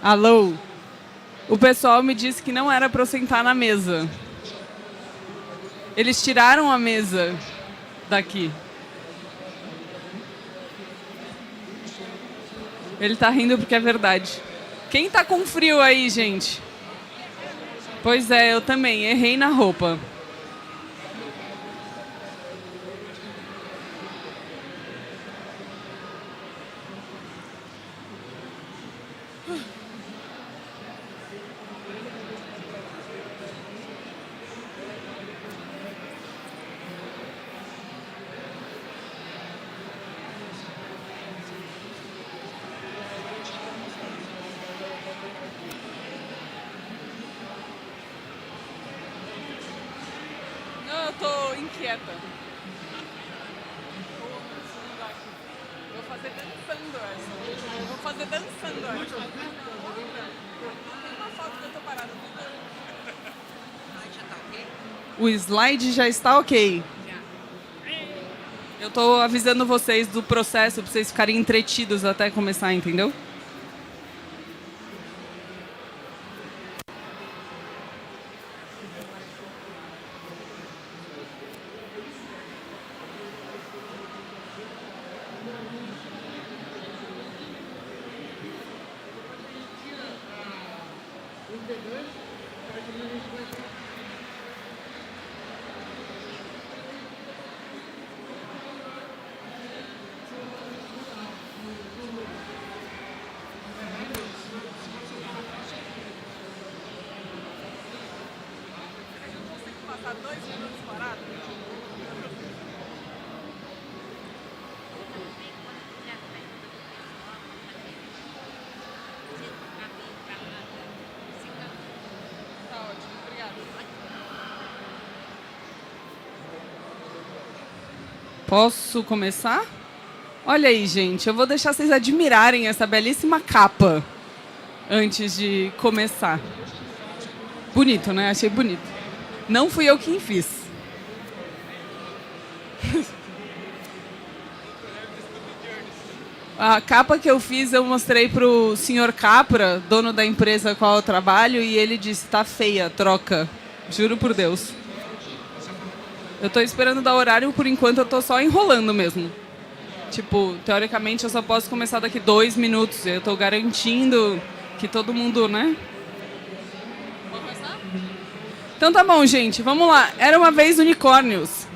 Alô? O pessoal me disse que não era para eu sentar na mesa. Eles tiraram a mesa daqui. Ele tá rindo porque é verdade. Quem tá com frio aí, gente? Pois é, eu também. Errei na roupa. Não, eu tô inquieta. Vou fazer dançando essa. Vou fazer dançando essa. Tem uma foto que eu tô parada. O slide já está ok. Eu tô avisando vocês do processo pra vocês ficarem entretidos até começar, entendeu? Passar 2 minutos parado? Tá ótimo, obrigada. Posso começar? Olha aí, gente, eu vou deixar vocês admirarem essa belíssima capa antes de começar. Bonito, né? Achei bonito. Não fui eu quem fiz. A capa que eu fiz eu mostrei pro senhor Capra, dono da empresa com a qual eu trabalho, e ele disse, tá feia, troca. Juro por Deus. Eu tô esperando dar horário, por enquanto eu tô só enrolando mesmo. Tipo, teoricamente eu só posso começar daqui 2 minutos. Eu tô garantindo que todo mundo, né? Então tá bom, gente, vamos lá. Era uma vez unicórnios.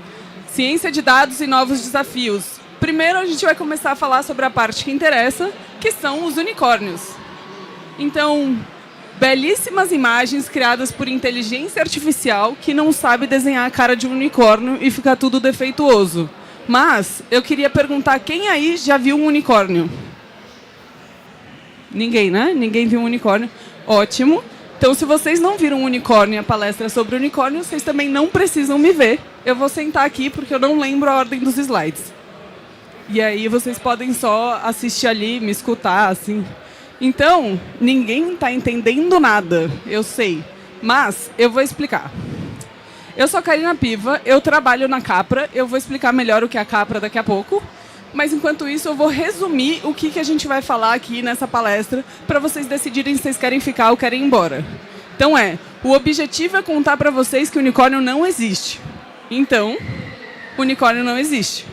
Ciência de dados e novos desafios. Primeiro a gente vai começar a falar sobre a parte que interessa, que são os unicórnios. Então, belíssimas imagens criadas por inteligência artificial que não sabe desenhar a cara de um unicórnio e fica tudo defeituoso. Mas eu queria perguntar, quem aí já viu um unicórnio? Ninguém, né? Ninguém viu um unicórnio. Ótimo. Então, se vocês não viram um unicórnio e a palestra é sobre unicórnio, vocês também não precisam me ver. Eu vou sentar aqui porque eu não lembro a ordem dos slides. E aí vocês podem só assistir ali, me escutar, assim. Então, ninguém está entendendo nada, eu sei. Mas eu vou explicar. Eu sou a Karina Piva, eu trabalho na Capra. Eu vou explicar melhor o que é a Capra daqui a pouco. Mas, enquanto isso, eu vou resumir o que a gente vai falar aqui nessa palestra para vocês decidirem se vocês querem ficar ou querem ir embora. Então, o objetivo é contar para vocês que o unicórnio não existe. Então, o unicórnio não existe.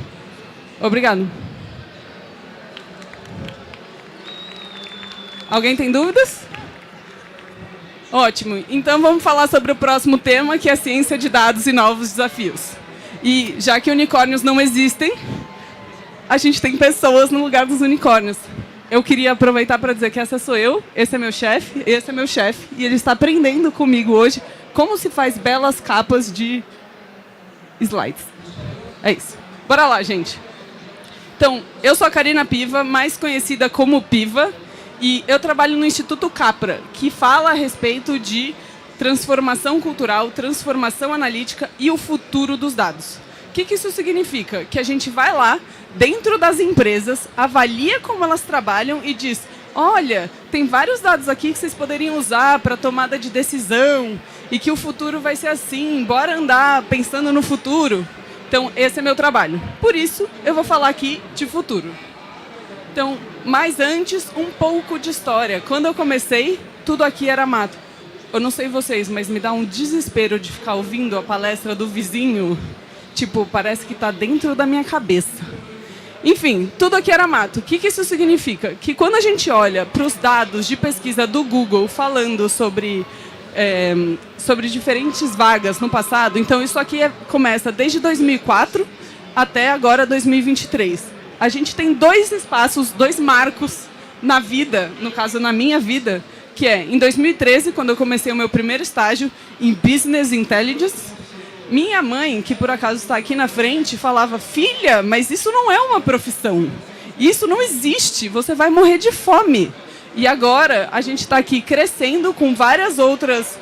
Obrigado. Alguém tem dúvidas? Ótimo. Então, vamos falar sobre o próximo tema, que é ciência de dados e novos desafios. E, já que unicórnios não existem, a gente tem pessoas no lugar dos unicórnios. Eu queria aproveitar para dizer que essa sou eu, esse é meu chefe, esse é meu chefe, e ele está aprendendo comigo hoje como se faz belas capas de slides. É isso. Bora lá, gente. Então, eu sou a Karina Piva, mais conhecida como Piva, e eu trabalho no Instituto Capra, que fala a respeito de transformação cultural, transformação analítica e o futuro dos dados. O que isso significa? Que a gente vai lá, dentro das empresas, avalia como elas trabalham e diz, olha, tem vários dados aqui que vocês poderiam usar para tomada de decisão e que o futuro vai ser assim, bora andar pensando no futuro. Então, esse é meu trabalho. Por isso, eu vou falar aqui de futuro. Então, mas antes, um pouco de história. Quando eu comecei, tudo aqui era mato. Eu não sei vocês, mas me dá um desespero de ficar ouvindo a palestra do vizinho. Tipo, parece que está dentro da minha cabeça. Enfim, tudo aqui era mato. O que isso significa? Que quando a gente olha para os dados de pesquisa do Google falando sobre diferentes vagas no passado, então isso aqui começa desde 2004 até agora 2023. A gente tem 2 espaços, 2 marcos na vida, no caso na minha vida, que é em 2013, quando eu comecei o meu primeiro estágio em Business Intelligence. Minha mãe, que por acaso está aqui na frente, falava: filha, mas isso não é uma profissão. Isso não existe, você vai morrer de fome. E agora a gente está aqui crescendo com várias outras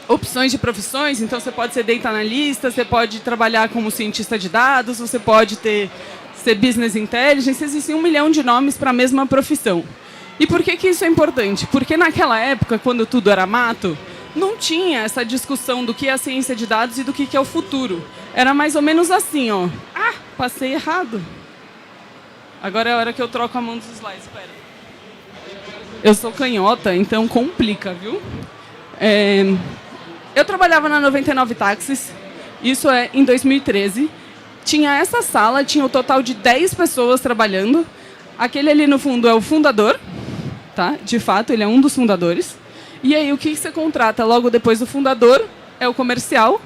opções de profissões. Então você pode ser data analysta, você pode trabalhar como cientista de dados, você pode ser business intelligence. Existem 1 milhão de nomes para a mesma profissão. E por que isso é importante? Porque naquela época, quando tudo era mato, não tinha essa discussão do que é a ciência de dados e do que é o futuro. Era mais ou menos assim, ó. Ah, passei errado. Agora é a hora que eu troco a mão dos slides. Espera. Eu sou canhota, então complica, viu? Eu trabalhava na 99 Táxis, isso é em 2013. Tinha essa sala, tinha um total de 10 pessoas trabalhando. Aquele ali no fundo é o fundador, tá? De fato, ele é um dos fundadores. E aí, o que você contrata logo depois do fundador é o comercial,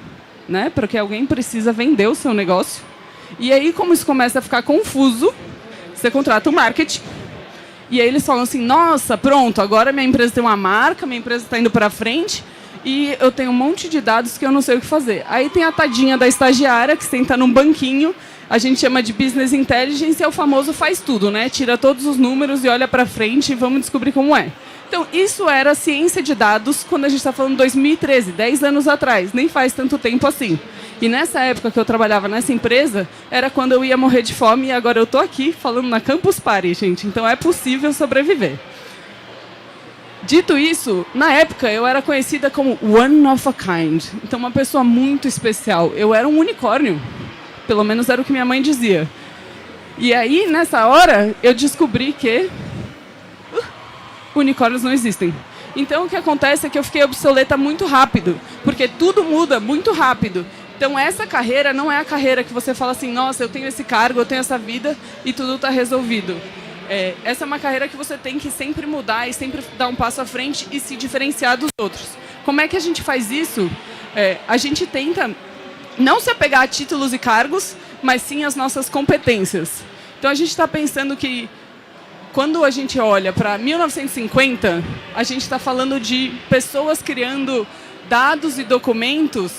né? Porque alguém precisa vender o seu negócio. E aí, como isso começa a ficar confuso, você contrata o marketing. E aí eles falam assim: nossa, pronto, agora minha empresa tem uma marca, minha empresa está indo para frente e eu tenho um monte de dados que eu não sei o que fazer. Aí tem a tadinha da estagiária que senta num banquinho, a gente chama de Business Intelligence, e é o famoso faz tudo, né? Tira todos os números e olha para frente e vamos descobrir como é. Então, isso era ciência de dados quando a gente está falando de 2013, 10 anos atrás, nem faz tanto tempo assim. E nessa época que eu trabalhava nessa empresa, era quando eu ia morrer de fome, e agora eu estou aqui falando na Campus Party, gente. Então, é possível sobreviver. Dito isso, na época eu era conhecida como one of a kind. Então, uma pessoa muito especial. Eu era um unicórnio. Pelo menos era o que minha mãe dizia. E aí, nessa hora, eu descobri que unicórnios não existem. Então, o que acontece é que eu fiquei obsoleta muito rápido, porque tudo muda muito rápido. Então, essa carreira não é a carreira que você fala assim: nossa, eu tenho esse cargo, eu tenho essa vida e tudo está resolvido. Essa é uma carreira que você tem que sempre mudar e sempre dar um passo à frente e se diferenciar dos outros. Como é que a gente faz isso? A gente tenta não se apegar a títulos e cargos, mas sim as nossas competências. Então, a gente está pensando que quando a gente olha para 1950, a gente está falando de pessoas criando dados e documentos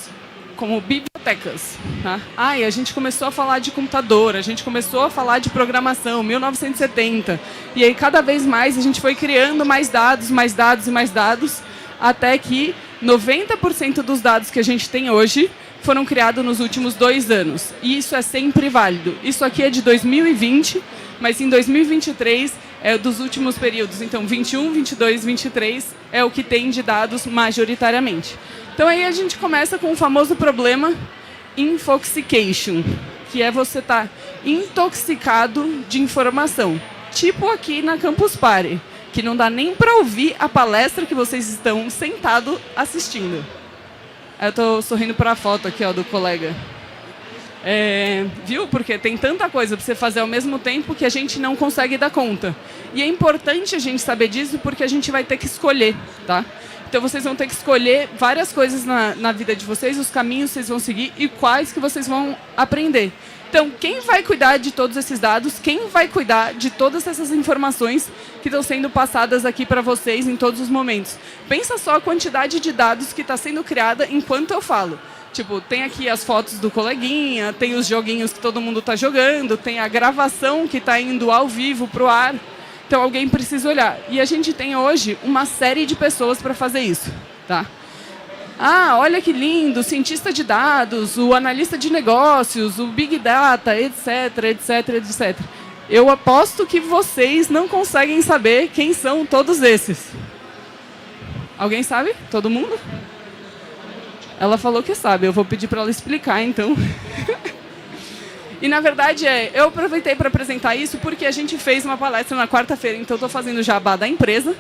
como bibliotecas. Tá? E a gente começou a falar de computador, a gente começou a falar de programação, 1970. E aí, cada vez mais, a gente foi criando mais dados e mais dados, até que 90% dos dados que a gente tem hoje foram criados nos últimos 2 anos. E isso é sempre válido. Isso aqui é de 2020, mas em 2023 é dos últimos períodos. Então, 21, 22, 23 é o que tem de dados majoritariamente. Então, aí a gente começa com o famoso problema infoxication, que é você estar intoxicado de informação. Tipo aqui na Campus Party, que não dá nem para ouvir a palestra que vocês estão sentados assistindo. Eu estou sorrindo para a foto aqui, ó, do colega. Viu? Porque tem tanta coisa para você fazer ao mesmo tempo que a gente não consegue dar conta. E é importante a gente saber disso porque a gente vai ter que escolher, tá? Então, vocês vão ter que escolher várias coisas na vida de vocês, os caminhos que vocês vão seguir e quais que vocês vão aprender. Então, quem vai cuidar de todos esses dados? Quem vai cuidar de todas essas informações que estão sendo passadas aqui para vocês em todos os momentos? Pensa só a quantidade de dados que está sendo criada enquanto eu falo. Tipo, tem aqui as fotos do coleguinha, tem os joguinhos que todo mundo está jogando, tem a gravação que está indo ao vivo para o ar. Então, alguém precisa olhar. E a gente tem hoje uma série de pessoas para fazer isso, tá? Olha que lindo, o cientista de dados, o analista de negócios, o Big Data, etc, etc, etc. Eu aposto que vocês não conseguem saber quem são todos esses. Alguém sabe? Todo mundo? Ela falou que sabe, eu vou pedir para ela explicar, então. E, na verdade, eu aproveitei para apresentar isso porque a gente fez uma palestra na quarta-feira, então estou fazendo o jabá da empresa.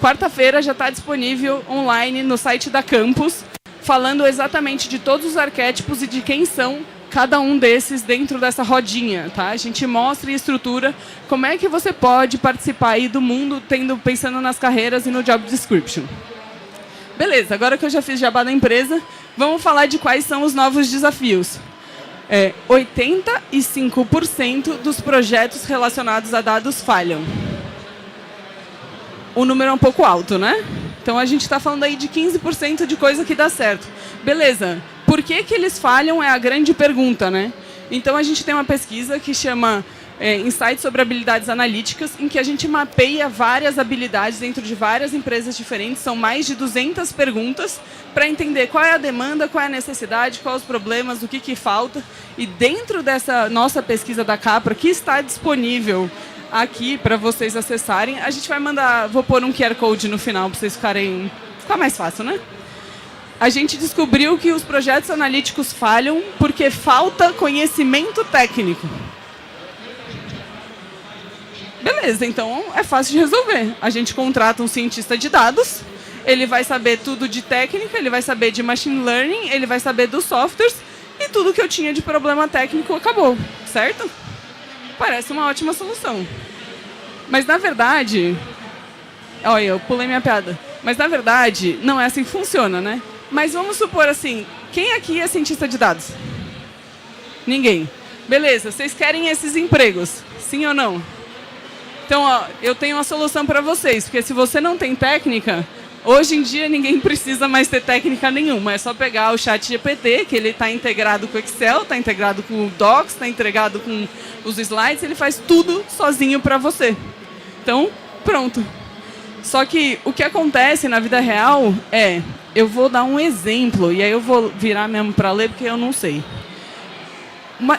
Quarta-feira já está disponível online no site da Campus, falando exatamente de todos os arquétipos e de quem são cada um desses dentro dessa rodinha, tá? A gente mostra e estrutura como é que você pode participar aí do mundo pensando nas carreiras e no job description. Beleza, agora que eu já fiz jabá da empresa, vamos falar de quais são os novos desafios. 85% dos projetos relacionados a dados falham. O número é um pouco alto, né? Então, a gente está falando aí de 15% de coisa que dá certo. Beleza. Por que eles falham é a grande pergunta, né? Então, a gente tem uma pesquisa que chama Insights sobre Habilidades Analíticas, em que a gente mapeia várias habilidades dentro de várias empresas diferentes. São mais de 200 perguntas para entender qual é a demanda, qual é a necessidade, quais os problemas, o que falta. E dentro dessa nossa pesquisa da Capra, que está disponível aqui para vocês acessarem, a gente vai mandar, vou pôr um QR Code no final para vocês ficar mais fácil, né? A gente descobriu que os projetos analíticos falham porque falta conhecimento técnico. Beleza, então é fácil de resolver. A gente contrata um cientista de dados, ele vai saber tudo de técnica, ele vai saber de machine learning, ele vai saber dos softwares e tudo que eu tinha de problema técnico acabou, certo? Parece uma ótima solução. Mas, na verdade... Olha, eu pulei minha piada. Mas, na verdade, não é assim que funciona, né? Mas vamos supor assim, quem aqui é cientista de dados? Ninguém. Beleza, vocês querem esses empregos? Sim ou não? Então, ó, eu tenho uma solução para vocês, porque se você não tem técnica, hoje em dia ninguém precisa mais ter técnica nenhuma. É só pegar o ChatGPT, que ele está integrado com o Excel, está integrado com o Docs, está integrado com os slides, ele faz tudo sozinho para você. Então, pronto. Só que o que acontece na vida real eu vou dar um exemplo, e aí eu vou virar mesmo para ler, porque eu não sei.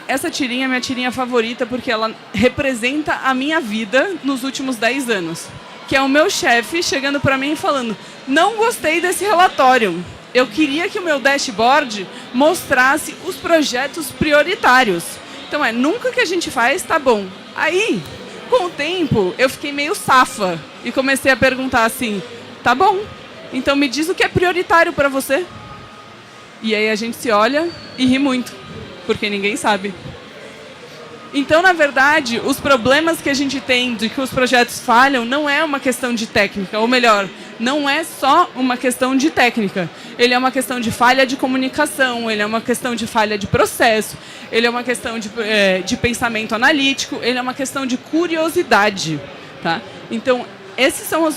Essa tirinha é minha tirinha favorita, porque ela representa a minha vida nos últimos 10 anos. Que é o meu chefe chegando para mim e falando: não gostei desse relatório. Eu queria que o meu dashboard mostrasse os projetos prioritários. Então, nunca que a gente faz, tá bom. Aí, com o tempo, eu fiquei meio safa e comecei a perguntar assim: tá bom, então me diz o que é prioritário para você. E aí a gente se olha e ri muito, porque ninguém sabe. Então, na verdade, os problemas que a gente tem de que os projetos falham não é uma questão de técnica, ou melhor, não é só uma questão de técnica. Ele é uma questão de falha de comunicação, ele é uma questão de falha de processo, ele é uma questão de pensamento analítico, ele é uma questão de curiosidade. Tá? Então, esses são,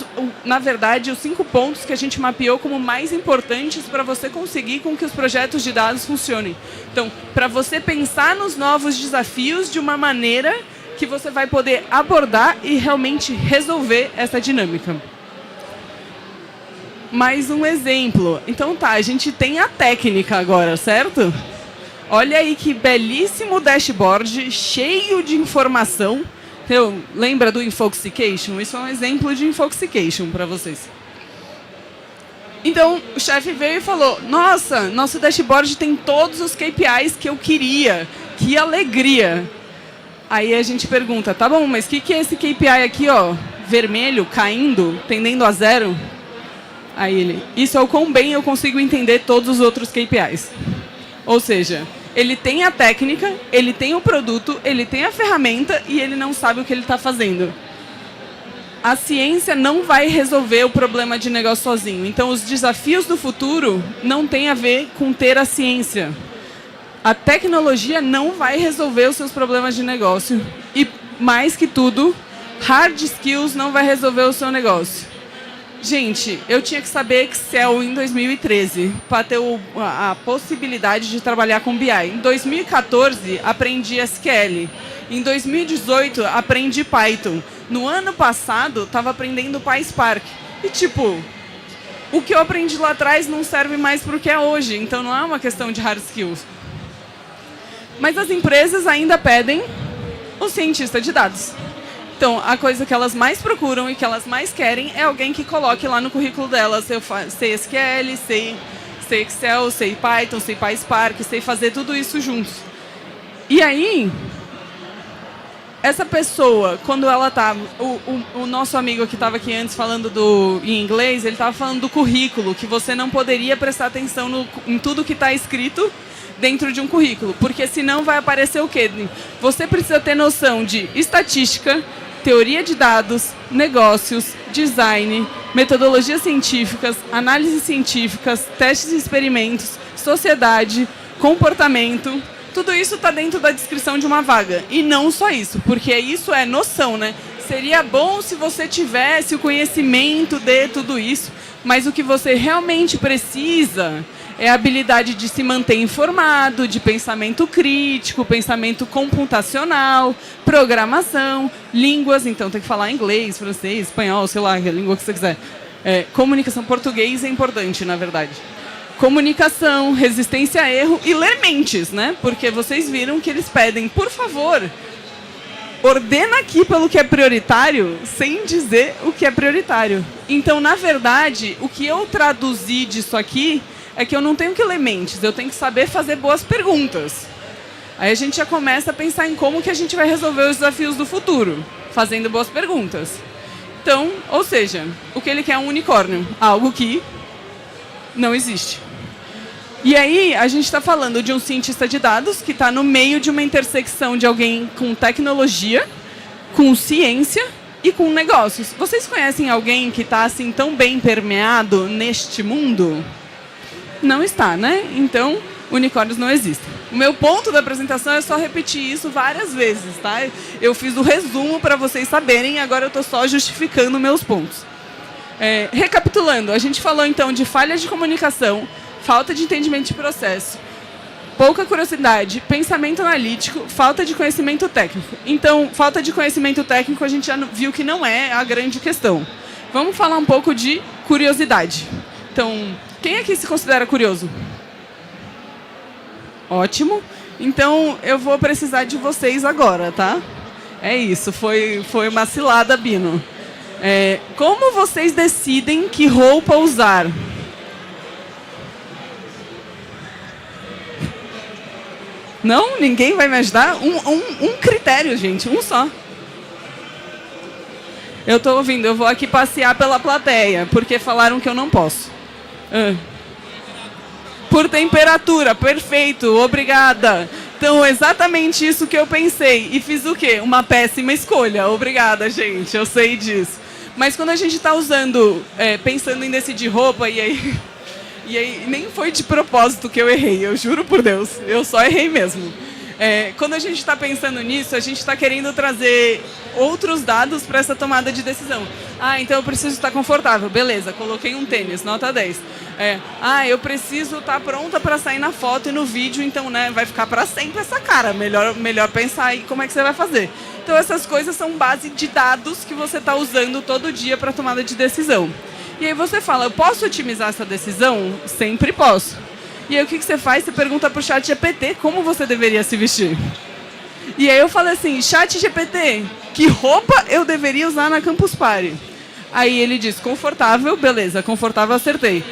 na verdade, os 5 pontos que a gente mapeou como mais importantes para você conseguir com que os projetos de dados funcionem. Então, para você pensar nos novos desafios de uma maneira que você vai poder abordar e realmente resolver essa dinâmica. Mais um exemplo. Então tá, a gente tem a técnica agora, certo? Olha aí que belíssimo dashboard, cheio de informação. Lembra do Infoxication? Isso é um exemplo de Infoxication para vocês. Então, o chefe veio e falou: nossa, nosso dashboard tem todos os KPIs que eu queria. Que alegria! Aí a gente pergunta: tá bom, mas o que é esse KPI aqui, ó, vermelho, caindo, tendendo a 0? Aí ele: isso é o quão bem eu consigo entender todos os outros KPIs. Ou seja, ele tem a técnica, ele tem o produto, ele tem a ferramenta e ele não sabe o que ele está fazendo. A ciência não vai resolver o problema de negócio sozinho. Então, os desafios do futuro não têm a ver com ter a ciência. A tecnologia não vai resolver os seus problemas de negócio. E, mais que tudo, hard skills não vai resolver o seu negócio. Gente, eu tinha que saber Excel em 2013 para ter a possibilidade de trabalhar com BI. Em 2014, aprendi SQL. Em 2018, aprendi Python. No ano passado, estava aprendendo PySpark. E, tipo, o que eu aprendi lá atrás não serve mais para o que é hoje. Então, não é uma questão de hard skills. Mas as empresas ainda pedem o cientista de dados. Então, a coisa que elas mais procuram e que elas mais querem é alguém que coloque lá no currículo delas: eu sei SQL, sei Excel, sei Python, sei PySpark, sei fazer tudo isso juntos. E aí, essa pessoa, quando ela tá... O nosso amigo que estava aqui antes falando em inglês, ele estava falando do currículo, que você não poderia prestar atenção em tudo que está escrito dentro de um currículo, porque senão vai aparecer o quê? Você precisa ter noção de estatística, teoria de dados, negócios, design, metodologias científicas, análises científicas, testes e experimentos, sociedade, comportamento. Tudo isso está dentro da descrição de uma vaga. E não só isso, porque isso é noção, né? Seria bom se você tivesse o conhecimento de tudo isso, mas o que você realmente precisa é a habilidade de se manter informado, de pensamento crítico, pensamento computacional, programação, línguas, então tem que falar inglês, francês, espanhol, sei lá, a língua que você quiser. Comunicação, português é importante, na verdade. Comunicação, resistência a erro e ler mentes, né? Porque vocês viram que eles pedem, por favor, ordena aqui pelo que é prioritário, sem dizer o que é prioritário. Então, na verdade, o que eu traduzi disso aqui é que eu não tenho que ler mentes, eu tenho que saber fazer boas perguntas. Aí a gente já começa a pensar em como que a gente vai resolver os desafios do futuro, fazendo boas perguntas. Então, ou seja, o que ele quer é um unicórnio, algo que não existe. E aí, a gente está falando de um cientista de dados que está no meio de uma intersecção de alguém com tecnologia, com ciência e com negócios. Vocês conhecem alguém que está assim tão bem permeado neste mundo? Não está, né? Então, unicórnios não existem. O meu ponto da apresentação é só repetir isso várias vezes, tá? Eu fiz o resumo para vocês saberem, agora eu estou só justificando meus pontos. Recapitulando, a gente falou então de falhas de comunicação, falta de entendimento de processo, pouca curiosidade, pensamento analítico, falta de conhecimento técnico. Então, falta de conhecimento técnico a gente já viu que não é a grande questão. Vamos falar um pouco de curiosidade. Então, quem aqui se considera curioso? Ótimo. Então, eu vou precisar de vocês agora, tá? É isso, foi uma cilada, Bino. Como vocês decidem que roupa usar? Não? Ninguém vai me ajudar? Um critério, gente, um só. Eu estou ouvindo, eu vou aqui passear pela plateia, porque falaram que eu não posso. Por temperatura, perfeito, obrigada. Então, exatamente isso que eu pensei. E fiz o quê? Uma péssima escolha. Obrigada, gente, eu sei disso. Mas quando a gente está usando, pensando em decidir roupa, e aí nem foi de propósito que eu errei, eu juro por Deus, eu só errei mesmo. Quando a gente está pensando nisso, a gente está querendo trazer outros dados para essa tomada de decisão. Então eu preciso estar confortável, beleza, coloquei um tênis, nota 10. Eu preciso estar pronta para sair na foto e no vídeo, então né, vai ficar para sempre essa cara, melhor pensar aí como é que você vai fazer. Então essas coisas são base de dados que você está usando todo dia para tomada de decisão. E aí você fala, eu posso otimizar essa decisão? Sempre posso. E aí o que você faz? Você pergunta para o ChatGPT como você deveria se vestir. E aí eu falei assim, ChatGPT, que roupa eu deveria usar na Campus Party? Aí ele diz, confortável, beleza, confortável acertei.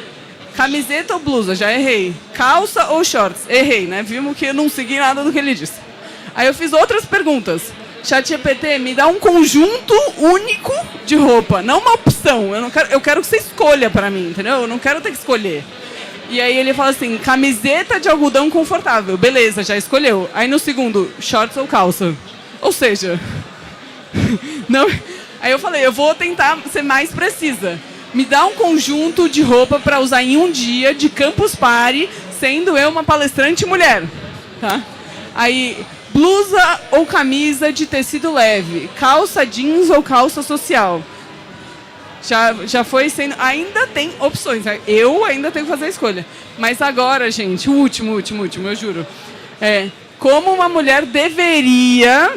Camiseta ou blusa? Já errei. Calça ou shorts? Errei, né? Vimos que eu não segui nada do que ele disse. Aí eu fiz outras perguntas. ChatGPT, me dá um conjunto único de roupa, não uma opção. Eu quero que você escolha para mim, entendeu? Eu não quero ter que escolher. E aí ele fala assim, camiseta de algodão confortável. Beleza, já escolheu. Aí no segundo, shorts ou calça? Ou seja... não... Aí eu falei, eu vou tentar ser mais precisa. Me dá um conjunto de roupa para usar em um dia de Campus Party, sendo eu uma palestrante mulher. Tá? Aí... blusa ou camisa de tecido leve, calça jeans ou calça social. Já foi sendo... ainda tem opções, né? Eu ainda tenho que fazer a escolha. Mas agora, gente, o último, eu juro. Como uma mulher deveria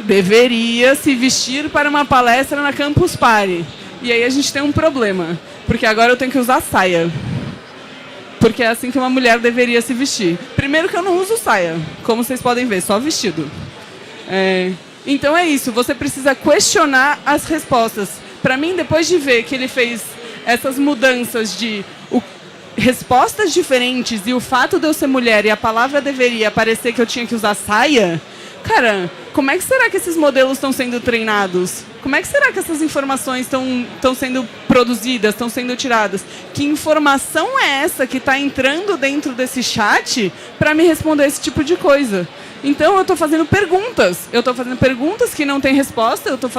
se vestir para uma palestra na Campus Party. E aí a gente tem um problema, porque agora eu tenho que usar saia. Porque é assim que uma mulher deveria se vestir. Primeiro que eu não uso saia, como vocês podem ver, só vestido. Então é isso, você precisa questionar as respostas. Para mim, depois de ver que ele fez essas mudanças de respostas diferentes e o fato de eu ser mulher e a palavra deveria parecer que eu tinha que usar saia, cara, como é que será que esses modelos estão sendo treinados? Como é que será que essas informações estão sendo produzidas, estão sendo tiradas? Que informação é essa que está entrando dentro desse chat para me responder esse tipo de coisa? Então, eu estou fazendo perguntas. Eu estou fazendo perguntas que não têm resposta. Eu estou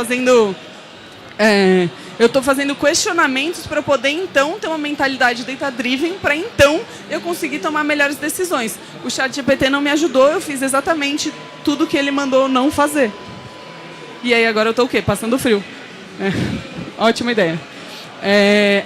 fazendo questionamentos para poder, então, ter uma mentalidade data-driven para, então, eu conseguir tomar melhores decisões. O ChatGPT não me ajudou, eu fiz exatamente tudo que ele mandou não fazer. E aí, agora eu estou o quê? Passando frio. Ótima ideia.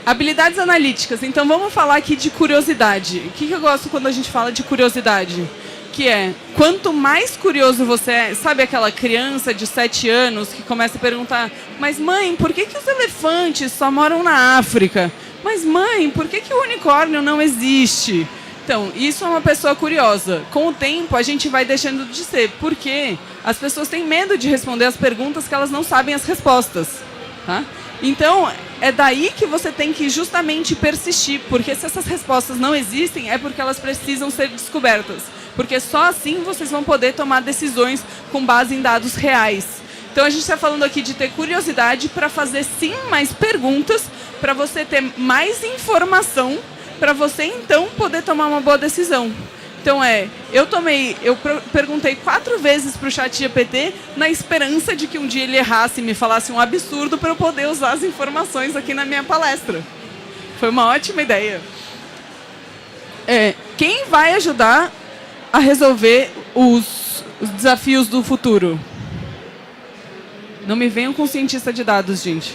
Habilidades analíticas. Então, vamos falar aqui de curiosidade. O que eu gosto quando a gente fala de curiosidade? Que é, quanto mais curioso você é, sabe aquela criança de 7 anos que começa a perguntar, mas mãe, por que os elefantes só moram na África? Mas mãe, por que o unicórnio não existe? Então, isso é uma pessoa curiosa. Com o tempo, a gente vai deixando de ser, porque as pessoas têm medo de responder as perguntas que elas não sabem as respostas. Tá? Então, é daí que você tem que justamente persistir, porque se essas respostas não existem, é porque elas precisam ser descobertas. Porque só assim vocês vão poder tomar decisões com base em dados reais. Então, a gente está falando aqui de ter curiosidade para fazer, sim, mais perguntas, para você ter mais informação, para você, então, poder tomar uma boa decisão. Então, eu perguntei 4 vezes para o ChatGPT na esperança de que um dia ele errasse e me falasse um absurdo para eu poder usar as informações aqui na minha palestra. Foi uma ótima ideia. Quem vai ajudar a resolver os desafios do futuro? Não me venham com cientista de dados, gente.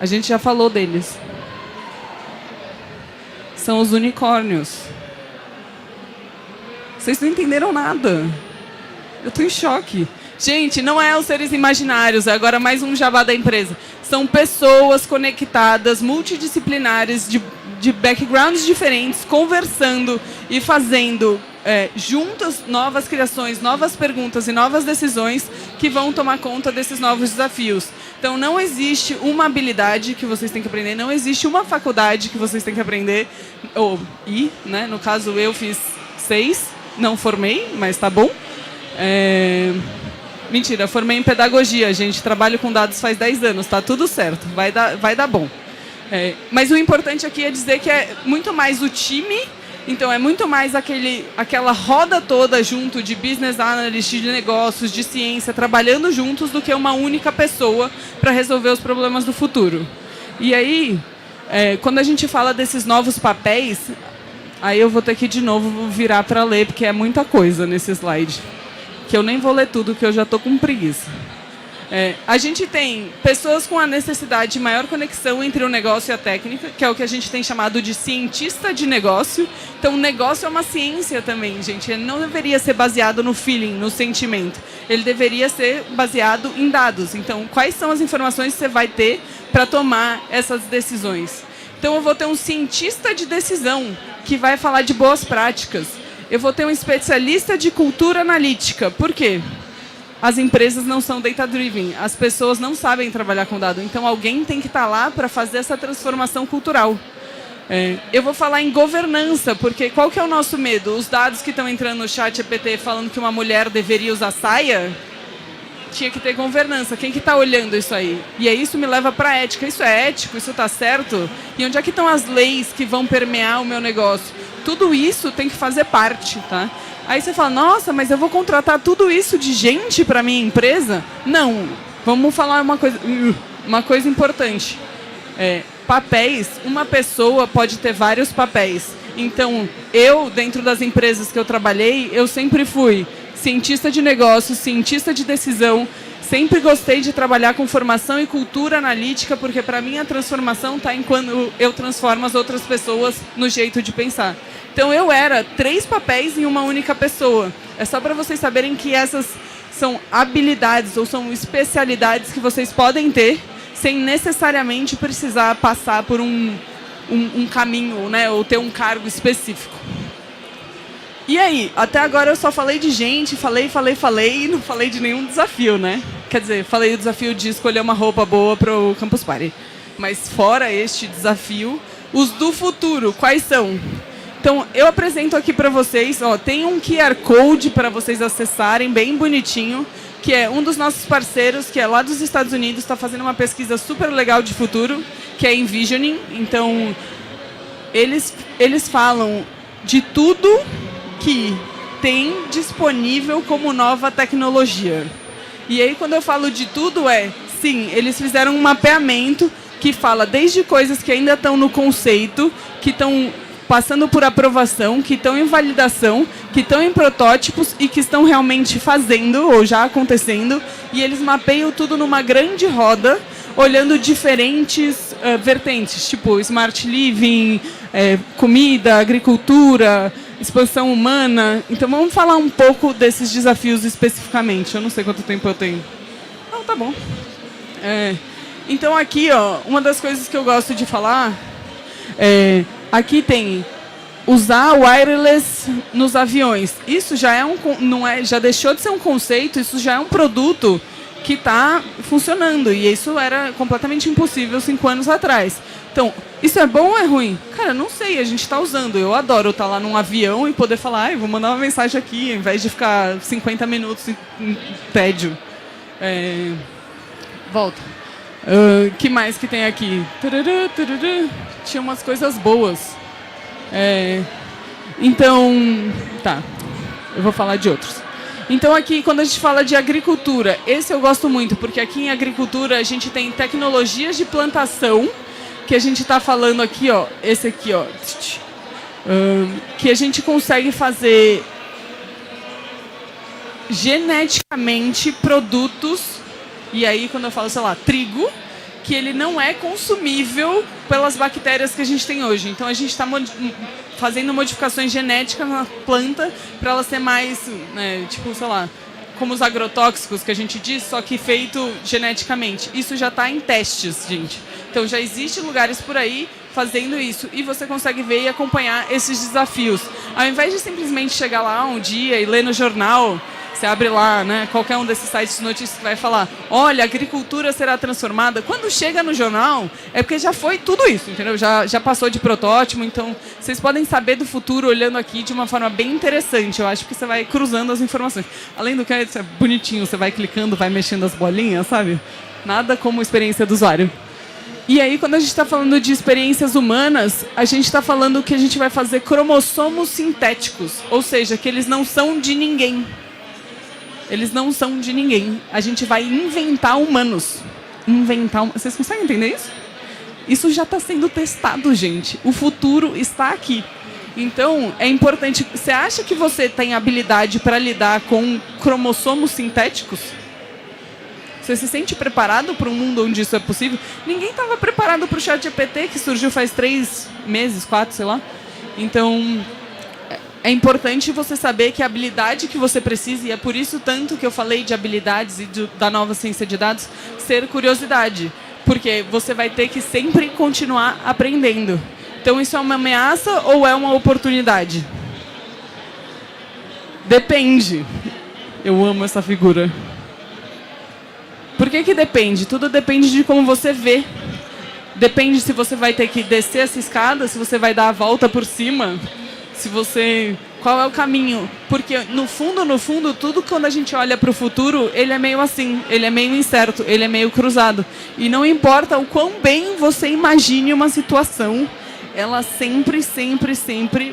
A gente já falou deles. São os unicórnios. Vocês não entenderam nada. Eu estou em choque. Gente, não é os seres imaginários, é agora mais um jabá da empresa. São pessoas conectadas, multidisciplinares, de backgrounds diferentes, conversando e fazendo juntas novas criações, novas perguntas e novas decisões que vão tomar conta desses novos desafios. Então, não existe uma habilidade que vocês têm que aprender, não existe uma faculdade que vocês têm que aprender, né? No caso, eu fiz 6, não formei, mas tá bom. Mentira, formei em pedagogia, gente, trabalho com dados faz 10 anos, tá tudo certo, vai dar bom. Mas o importante aqui é dizer que é muito mais o time, então é muito mais aquela roda toda junto de business analyst, de negócios, de ciência, trabalhando juntos do que uma única pessoa para resolver os problemas do futuro. E aí, quando a gente fala desses novos papéis, aí eu vou ter que de novo virar para ler, porque é muita coisa nesse slide, que eu nem vou ler tudo, que eu já estou com preguiça. A gente tem pessoas com a necessidade de maior conexão entre o negócio e a técnica, que é o que a gente tem chamado de cientista de negócio. Então, o negócio é uma ciência também, gente. Ele não deveria ser baseado no feeling, no sentimento. Ele deveria ser baseado em dados. Então, quais são as informações que você vai ter para tomar essas decisões? Então, eu vou ter um cientista de decisão que vai falar de boas práticas. Eu vou ter um especialista de cultura analítica. Por quê? As empresas não são data-driven, as pessoas não sabem trabalhar com dados. Então, alguém tem que estar lá para fazer essa transformação cultural. Eu vou falar em governança, porque qual que é o nosso medo? Os dados que estão entrando no chat GPT falando que uma mulher deveria usar saia, tinha que ter governança. Quem que está olhando isso aí? E aí isso me leva para a ética. Isso é ético? Isso está certo? E onde é que estão as leis que vão permear o meu negócio? Tudo isso tem que fazer parte, tá? Aí você fala, nossa, mas eu vou contratar tudo isso de gente para minha empresa? Não. Vamos falar uma coisa importante. Papéis, uma pessoa pode ter vários papéis. Então, dentro das empresas que eu trabalhei, eu sempre fui cientista de negócios, cientista de decisão. Sempre gostei de trabalhar com formação e cultura analítica, porque para mim a transformação está em quando eu transformo as outras pessoas no jeito de pensar. Então, eu era 3 papéis em uma única pessoa. É só para vocês saberem que essas são habilidades ou são especialidades que vocês podem ter sem necessariamente precisar passar por um caminho, né, ou ter um cargo específico. E aí, até agora eu só falei de gente, falei e não falei de nenhum desafio, né? Quer dizer, falei do desafio de escolher uma roupa boa para o Campus Party. Mas fora este desafio, os do futuro, quais são? Então, eu apresento aqui para vocês, ó, tem um QR Code para vocês acessarem, bem bonitinho, que é um dos nossos parceiros, que é lá dos Estados Unidos, está fazendo uma pesquisa super legal de futuro, que é Envisioning. Então, eles falam de tudo que tem disponível como nova tecnologia. E aí, quando eu falo de tudo, sim, eles fizeram um mapeamento que fala desde coisas que ainda estão no conceito, que estão passando por aprovação, que estão em validação, que estão em protótipos e que estão realmente fazendo ou já acontecendo. E eles mapeiam tudo numa grande roda, olhando diferentes vertentes, tipo smart living, comida, agricultura, expansão humana. Então vamos falar um pouco desses desafios especificamente. Eu não sei quanto tempo eu tenho. Ah, tá bom. Então aqui, ó, uma das coisas que eu gosto de falar aqui tem usar wireless nos aviões. Isso já já deixou de ser um conceito, isso já é um produto que está funcionando. E isso era completamente impossível 5 anos atrás. Então, isso é bom ou é ruim? Cara, não sei, a gente está usando. Eu adoro estar lá num avião e poder falar, vou mandar uma mensagem aqui, ao invés de ficar 50 minutos em tédio. Volta. Que mais que tem aqui? Tinha umas coisas boas. Então, tá. Eu vou falar de outros. Então aqui, quando a gente fala de agricultura, esse eu gosto muito, porque aqui em agricultura a gente tem tecnologias de plantação, que a gente está falando aqui, ó, esse aqui, ó, que a gente consegue fazer geneticamente produtos, e aí quando eu falo, sei lá, trigo, que ele não é consumível pelas bactérias que a gente tem hoje. Então a gente está fazendo modificações genéticas na planta para ela ser mais, tipo, sei lá, como os agrotóxicos que a gente diz, só que feito geneticamente. Isso já está em testes, gente. Então já existem lugares por aí fazendo isso e você consegue ver e acompanhar esses desafios. Ao invés de simplesmente chegar lá um dia e ler no jornal, você abre lá, qualquer um desses sites de notícias que vai falar, olha, a agricultura será transformada. Quando chega no jornal, é porque já foi tudo isso, entendeu? Já passou de protótipo, então vocês podem saber do futuro olhando aqui de uma forma bem interessante. Eu acho que você vai cruzando as informações. Além do que é bonitinho, você vai clicando, vai mexendo as bolinhas, sabe? Nada como experiência do usuário. E aí, quando a gente está falando de experiências humanas, a gente está falando que a gente vai fazer cromossomos sintéticos, ou seja, que eles não são de ninguém. Eles não são de ninguém. A gente vai inventar humanos. Vocês conseguem entender isso? Isso já está sendo testado, gente. O futuro está aqui. Então, é importante... Você acha que você tem habilidade para lidar com cromossomos sintéticos? Você se sente preparado para um mundo onde isso é possível? Ninguém estava preparado para o ChatGPT, que surgiu faz 3 meses, 4, sei lá. Então... é importante você saber que a habilidade que você precisa, e é por isso tanto que eu falei de habilidades e da nova ciência de dados, ser curiosidade. Porque você vai ter que sempre continuar aprendendo. Então, isso é uma ameaça ou é uma oportunidade? Depende. Eu amo essa figura. Por que depende? Tudo depende de como você vê. Depende se você vai ter que descer essa escada, se você vai dar a volta por cima... qual é o caminho? Porque no fundo, tudo quando a gente olha para o futuro, ele é meio assim, ele é meio incerto, ele é meio cruzado. E não importa o quão bem você imagine uma situação, ela sempre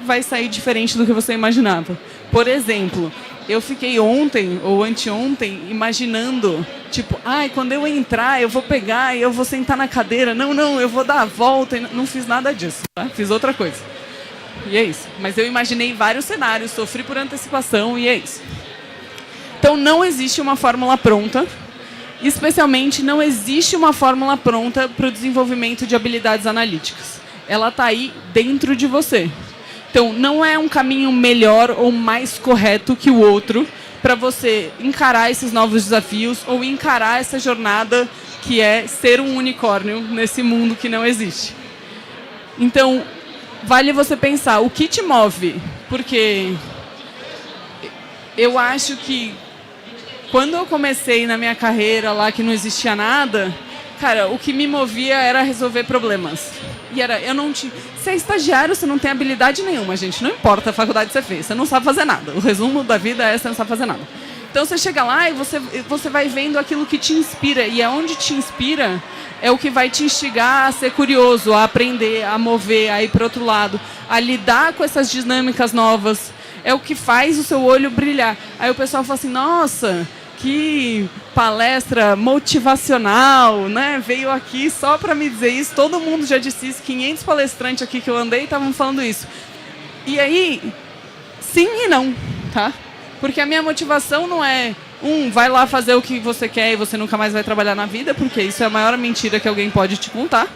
vai sair diferente do que você imaginava. Por exemplo, eu fiquei ontem ou anteontem imaginando, tipo, quando eu entrar, eu vou pegar e eu vou sentar na cadeira. Não, eu vou dar a volta. Não fiz nada disso, tá? Fiz outra coisa. E é isso. Mas eu imaginei vários cenários, sofri por antecipação e é isso. Então não existe uma fórmula pronta. Especialmente não existe uma fórmula pronta para o desenvolvimento de habilidades analíticas. Ela está aí dentro de você. Então não é um caminho melhor ou mais correto que o outro para você encarar esses novos desafios ou encarar essa jornada que é ser um unicórnio nesse mundo que não existe. Então... vale você pensar, o que te move? Porque eu acho que quando eu comecei na minha carreira lá que não existia nada, cara, o que me movia era resolver problemas. E era, eu não tinha... Você é estagiário, você não tem habilidade nenhuma, gente. Não importa a faculdade que você fez, você não sabe fazer nada. O resumo da vida é você não sabe fazer nada. Então você chega lá e você vai vendo aquilo que te inspira. E aonde te inspira é o que vai te instigar a ser curioso, a aprender, a mover, a ir para outro lado, a lidar com essas dinâmicas novas. É o que faz o seu olho brilhar. Aí o pessoal fala assim, nossa, que palestra motivacional, né? Veio aqui só para me dizer isso. Todo mundo já disse isso. 500 palestrantes aqui que eu andei estavam falando isso. E aí, sim e não, tá? Porque a minha motivação não é, vai lá fazer o que você quer e você nunca mais vai trabalhar na vida, porque isso é a maior mentira que alguém pode te contar.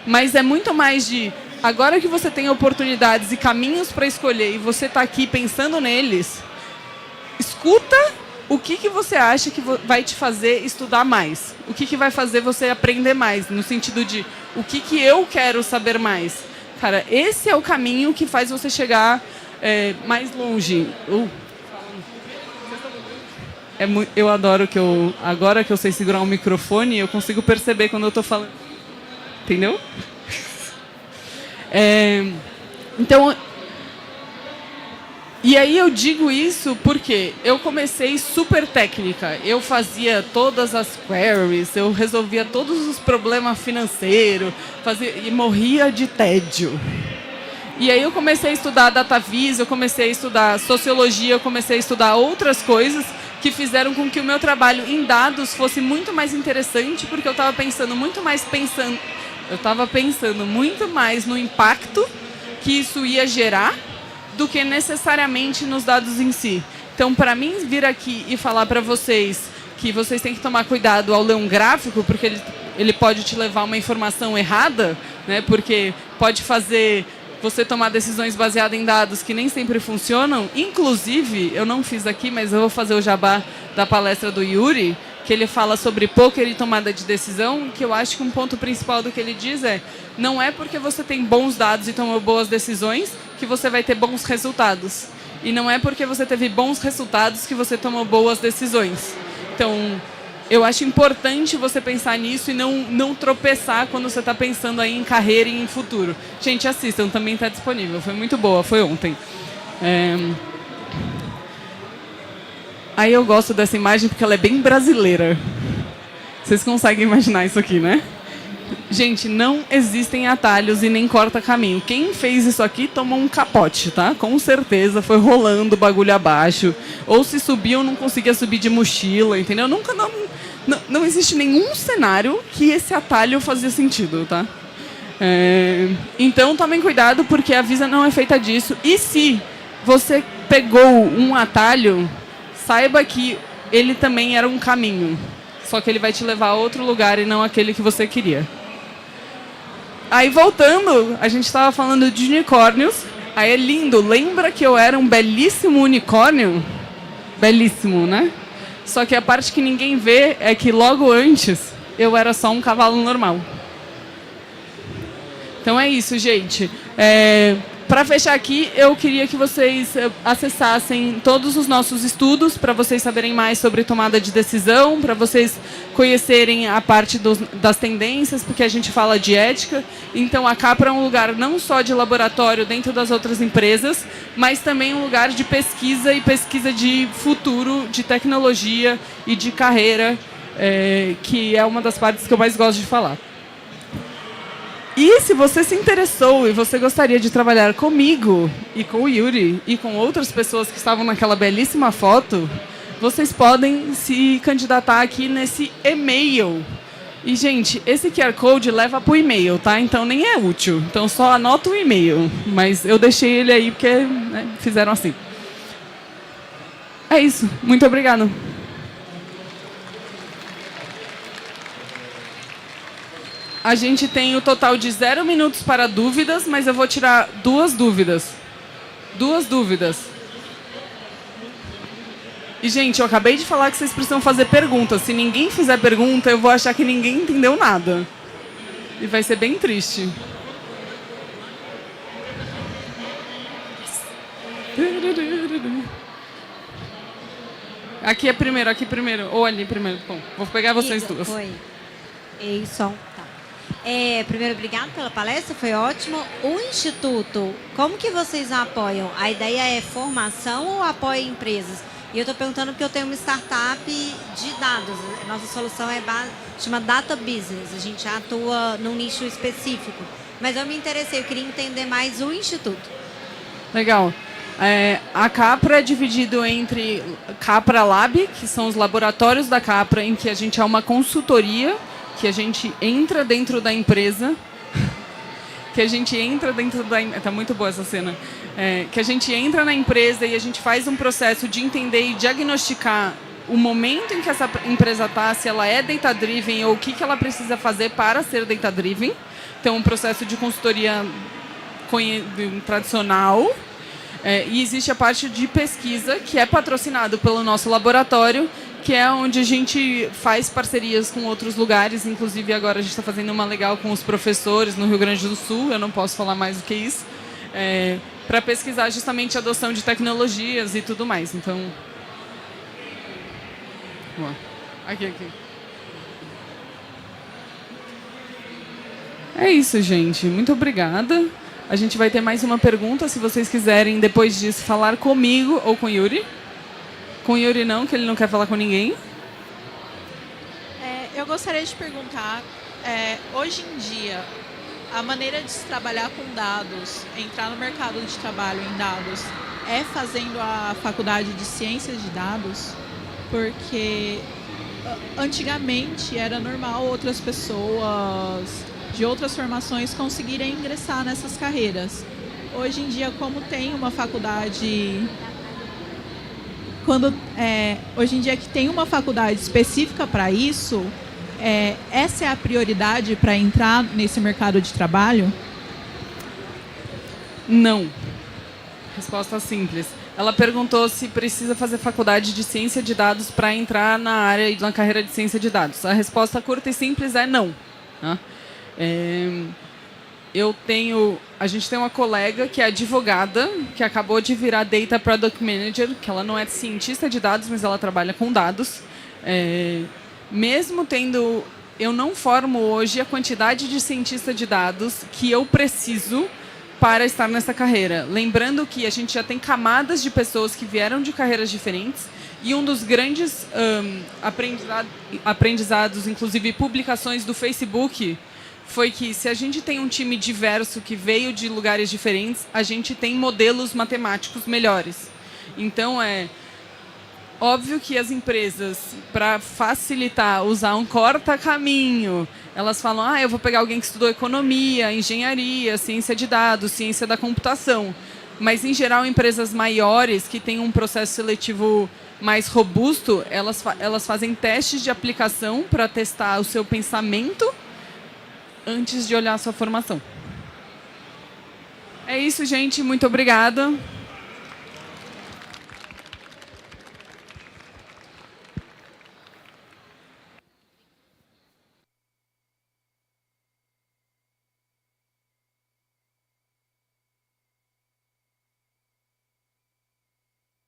Mas é muito mais de, agora que você tem oportunidades e caminhos para escolher e você está aqui pensando neles, escuta o que você acha que vai te fazer estudar mais. O que vai fazer você aprender mais, no sentido de, o que eu quero saber mais. Cara, esse é o caminho que faz você chegar mais longe. Eu adoro que agora que eu sei segurar um microfone, eu consigo perceber quando eu estou falando. Entendeu? Então, e aí eu digo isso porque eu comecei super técnica. Eu fazia todas as queries, eu resolvia todos os problemas financeiros, e morria de tédio. E aí eu comecei a estudar DataVis, eu comecei a estudar sociologia, eu comecei a estudar outras coisas que fizeram com que o meu trabalho em dados fosse muito mais interessante, porque eu estava pensando muito mais no impacto que isso ia gerar do que necessariamente nos dados em si. Então, para mim, vir aqui e falar para vocês que vocês têm que tomar cuidado ao ler um gráfico, porque ele pode te levar a uma informação errada, né? Porque pode fazer você tomar decisões baseadas em dados que nem sempre funcionam. Inclusive, eu não fiz aqui, mas eu vou fazer o jabá da palestra do Yuri, que ele fala sobre poker e tomada de decisão, que eu acho que um ponto principal do que ele diz é, não é porque você tem bons dados e tomou boas decisões que você vai ter bons resultados. E não é porque você teve bons resultados que você tomou boas decisões. Então, eu acho importante você pensar nisso e não tropeçar quando você está pensando aí em carreira e em futuro. Gente, assistam, também está disponível. Foi muito boa, foi ontem. Aí eu gosto dessa imagem porque ela é bem brasileira. Vocês conseguem imaginar isso aqui, né? Gente, não existem atalhos e nem corta-caminho. Quem fez isso aqui tomou um capote, tá? Com certeza, foi rolando o bagulho abaixo. Ou se subiu, não conseguia subir de mochila, entendeu? Não existe nenhum cenário que esse atalho fazia sentido, tá? Então, tomem cuidado, porque a Visa não é feita disso. E se você pegou um atalho, saiba que ele também era um caminho. Só que ele vai te levar a outro lugar e não aquele que você queria. Aí, voltando, a gente estava falando de unicórnios. Aí é lindo. Lembra que eu era um belíssimo unicórnio? Belíssimo, né? Só que a parte que ninguém vê é que logo antes eu era só um cavalo normal. Então é isso, gente. Para fechar aqui, eu queria que vocês acessassem todos os nossos estudos para vocês saberem mais sobre tomada de decisão, para vocês conhecerem a parte das tendências, porque a gente fala de ética. Então, a Capra é um lugar não só de laboratório dentro das outras empresas, mas também um lugar de pesquisa e pesquisa de futuro, de tecnologia e de carreira, que é uma das partes que eu mais gosto de falar. E se você se interessou e você gostaria de trabalhar comigo e com o Yuri e com outras pessoas que estavam naquela belíssima foto, vocês podem se candidatar aqui nesse e-mail. E, gente, esse QR Code leva para o e-mail, tá? Então nem é útil. Então só anota o e-mail. Mas eu deixei ele aí porque, né, fizeram assim. É isso. Muito obrigada. A gente tem o total de 0 minutos para dúvidas, mas eu vou tirar 2 dúvidas. 2 dúvidas. E, gente, eu acabei de falar que vocês precisam fazer perguntas. Se ninguém fizer pergunta, eu vou achar que ninguém entendeu nada. E vai ser bem triste. Aqui é primeiro, aqui primeiro. Ou ali primeiro. Bom, vou pegar vocês duas. Oi. Ei, som. Tá. Primeiro, obrigado pela palestra, foi ótimo. O Instituto, como que vocês apoiam? A ideia é formação ou apoia empresas? E eu estou perguntando porque eu tenho uma startup de dados. Nossa solução chama Data Business. A gente atua num nicho específico. Mas eu me interessei, eu queria entender mais o Instituto. Legal. A Capra é dividido entre Capra Lab, que são os laboratórios da Capra, em que a gente é uma consultoria, que a gente entra dentro da empresa, Tá muito boa essa cena. Que a gente entra na empresa e a gente faz um processo de entender e diagnosticar o momento em que essa empresa está, se ela é data-driven ou o que ela precisa fazer para ser data-driven. Então, um processo de consultoria tradicional. E existe a parte de pesquisa, que é patrocinado pelo nosso laboratório, que é onde a gente faz parcerias com outros lugares. Inclusive, agora a gente está fazendo uma legal com os professores no Rio Grande do Sul, eu não posso falar mais do que isso, para pesquisar justamente a adoção de tecnologias e tudo mais. Então, aqui. É isso, gente. Muito obrigada. A gente vai ter mais uma pergunta, se vocês quiserem, depois disso, falar comigo ou com o Yuri. Com o Yuri não, que ele não quer falar com ninguém. Eu gostaria de perguntar, hoje em dia, a maneira de se trabalhar com dados, entrar no mercado de trabalho em dados, é fazendo a faculdade de ciências de dados? Porque antigamente era normal outras pessoas de outras formações conseguirem ingressar nessas carreiras. Hoje em dia, como tem uma faculdade... hoje em dia que tem uma faculdade específica para isso, essa é a prioridade para entrar nesse mercado de trabalho? Não. Resposta simples. Ela perguntou se precisa fazer faculdade de ciência de dados para entrar na área e na carreira de ciência de dados. A resposta curta e simples é não. A gente tem uma colega que é advogada, que acabou de virar Data Product Manager, que ela não é cientista de dados, mas ela trabalha com dados. Mesmo tendo... Eu não formo hoje a quantidade de cientista de dados que eu preciso para estar nessa carreira. Lembrando que a gente já tem camadas de pessoas que vieram de carreiras diferentes, e um dos grandes aprendizados, inclusive publicações do Facebook, foi que se a gente tem um time diverso que veio de lugares diferentes, a gente tem modelos matemáticos melhores. Então, é óbvio que as empresas, para facilitar, usar um corta-caminho, elas falam, eu vou pegar alguém que estudou economia, engenharia, ciência de dados, ciência da computação. Mas, em geral, empresas maiores, que têm um processo seletivo mais robusto, elas fazem testes de aplicação para testar o seu pensamento antes de olhar a sua formação. É isso, gente. Muito obrigada.